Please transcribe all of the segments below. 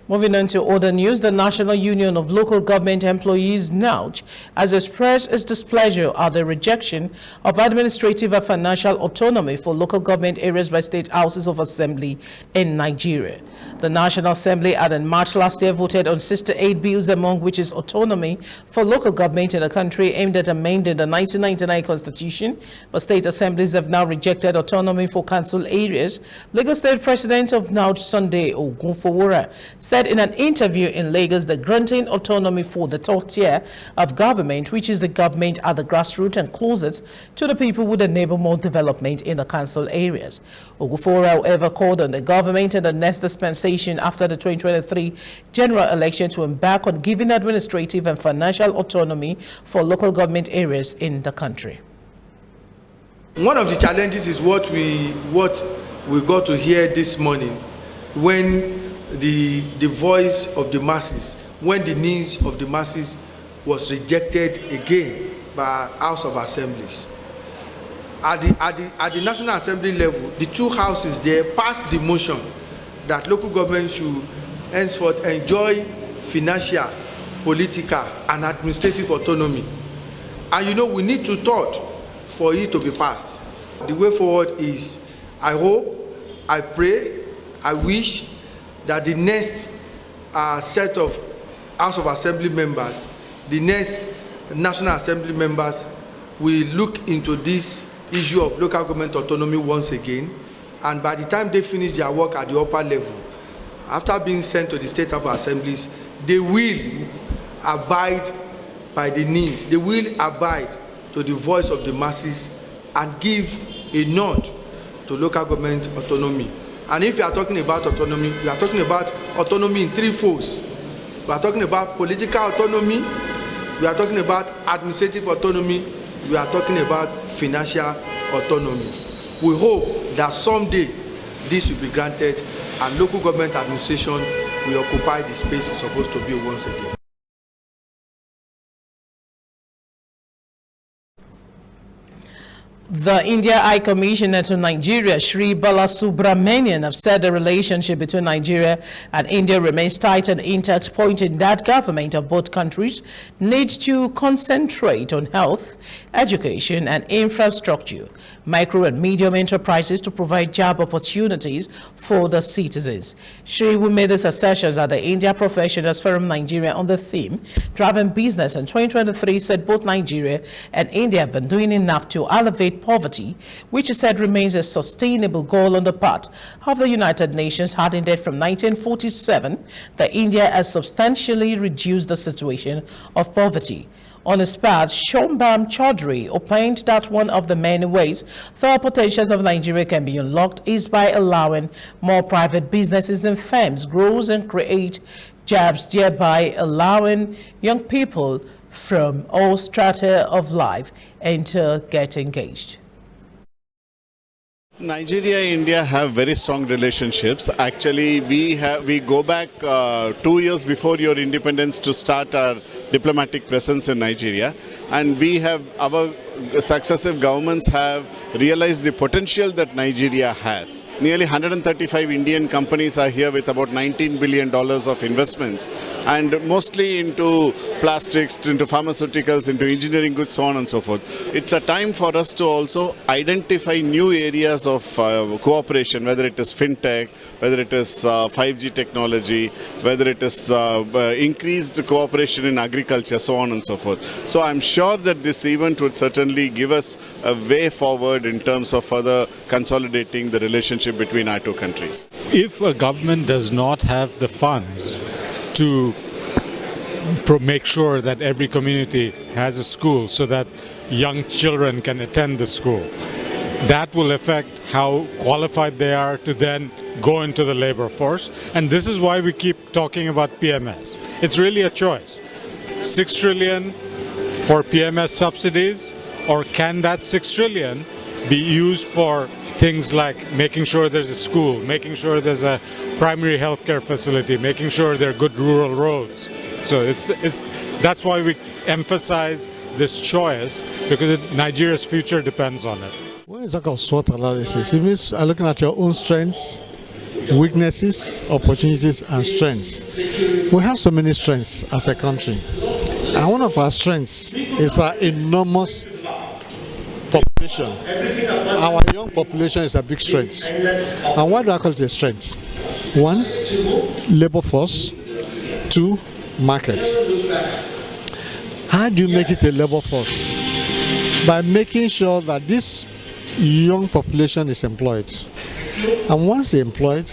Moving on to other news, the National Union of Local Government Employees, Nulge, has expressed its displeasure at the rejection of administrative and financial autonomy for local government areas by state houses of assembly in Nigeria. The National Assembly at in March last year voted on 68 bills, among which is autonomy for local government in the country aimed at amending the 1999 Constitution, but state assemblies have now rejected autonomy for council areas. Lagos State President of Nulge, Sunday Ogunfowora, said in an interview in Lagos that granting autonomy for the third tier of government, which is the government at the grassroots and closest to the people, would enable more development in the council areas. Ogunfowora, however, called on the government and the next dispensation after the 2023 general election to embark on giving administrative and financial autonomy for local government areas in the country. One of the challenges is what we got to hear this morning, when the voice of the masses, when the needs of the masses was rejected again by House of Assemblies. At the National Assembly level, the two houses there passed the motion that local government should henceforth enjoy financial, political, and administrative autonomy. And you know, we need to thought for it to be passed. The way forward is, I hope, I pray, I wish that the next set of House of Assembly members, the next National Assembly members, will look into this issue of local government autonomy once again, and by the time they finish their work at the upper level, after being sent to the state of assemblies, they will abide by the needs, they will abide to the voice of the masses and give a nod to local government autonomy. And if you are talking about autonomy, we are talking about autonomy in three folds. We are talking about political autonomy, we are talking about administrative autonomy, we are talking about financial autonomy. We hope that someday this will be granted and local government administration will occupy the space it's supposed to be once again. The India High Commissioner to Nigeria, Sri Balasubramanian, have said the relationship between Nigeria and India remains tight and intact, pointing that government of both countries needs to concentrate on health, education, and infrastructure, micro and medium enterprises to provide job opportunities for the citizens. Sri, who made these assertions at the India Professionals Forum Nigeria on the theme Driving Business in 2023, said both Nigeria and India have been doing enough to elevate poverty, which he said remains a sustainable goal on the part of the United Nations, adding that from 1947, that India has substantially reduced the situation of poverty. On his part, Shombam Chaudhry opined that one of the many ways the potentials of Nigeria can be unlocked is by allowing more private businesses and firms grow and create jobs, thereby allowing young people from all strata of life and to get engaged. Nigeria and India have very strong relationships. Actually, we go back 2 years before your independence to start our diplomatic presence in Nigeria, and our successive governments have realized the potential that Nigeria has. Nearly 135 Indian companies are here with about $19 billion of investments, and mostly into plastics, into pharmaceuticals, into engineering goods, so on and so forth. It's a time for us to also identify new areas of cooperation, whether it is fintech, whether it is 5G technology, whether it is increased cooperation in agriculture, so on and so forth. So I'm sure that this event would certainly give us a way forward in terms of further consolidating the relationship between our two countries. If a government does not have the funds to make sure that every community has a school so that young children can attend the school, that will affect how qualified they are to then go into the labor force. And this is why we keep talking about PMS. It's really a choice. 6 trillion for PMS subsidies, or can that 6 trillion be used for things like making sure there's a school, making sure there's a primary healthcare facility, making sure there are good rural roads. So that's why we emphasize this choice, because Nigeria's future depends on it. When you talk of SWOT analysis, it means looking at your own strengths, weaknesses, opportunities, and strengths. We have so many strengths as a country. And one of our strengths is our enormous population. Our young population is a big strength. And why do I call it a strength? 1, labor force. 2, markets. How do you make it a labor force? By making sure that this young population is employed. And once they're employed,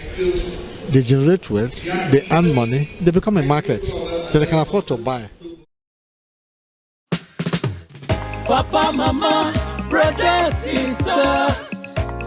they generate wealth, they earn money, they become a market that they can afford to buy. Papa, mama, brother, sister,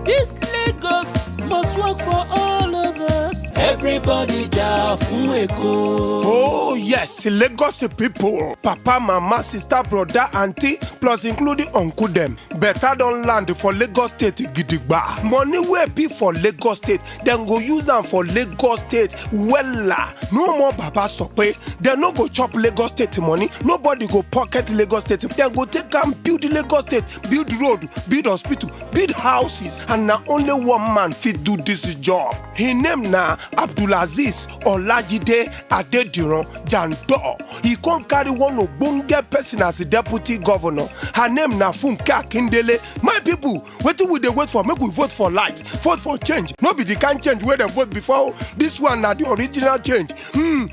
this Lagos must work for all of us. Everybody da fun Eko. Oh yes, Lagos people, papa, mama, sister, brother, auntie, plus including uncle them. Better don't land for Lagos State gidigba. Money wey be for Lagos State, then go use them for Lagos State. Wella, no more baba sope. They no go chop Lagos State money. Nobody go pocket Lagos State. Then go take and build Lagos State, build road, build hospital, build houses, and now only one man fit do this job. His name na Abdulaziz Olajide Adediran Jandor. He can't carry one ogbonge person as the deputy governor. Her name na Funke Akindele. My people, what do we wait for? Make we vote for light, vote for change. No be the kind change where they vote before. This one na the original change.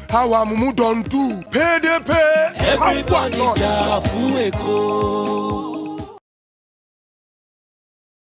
How Amumu don't do. Pay they pay. Everybody da fun Eko.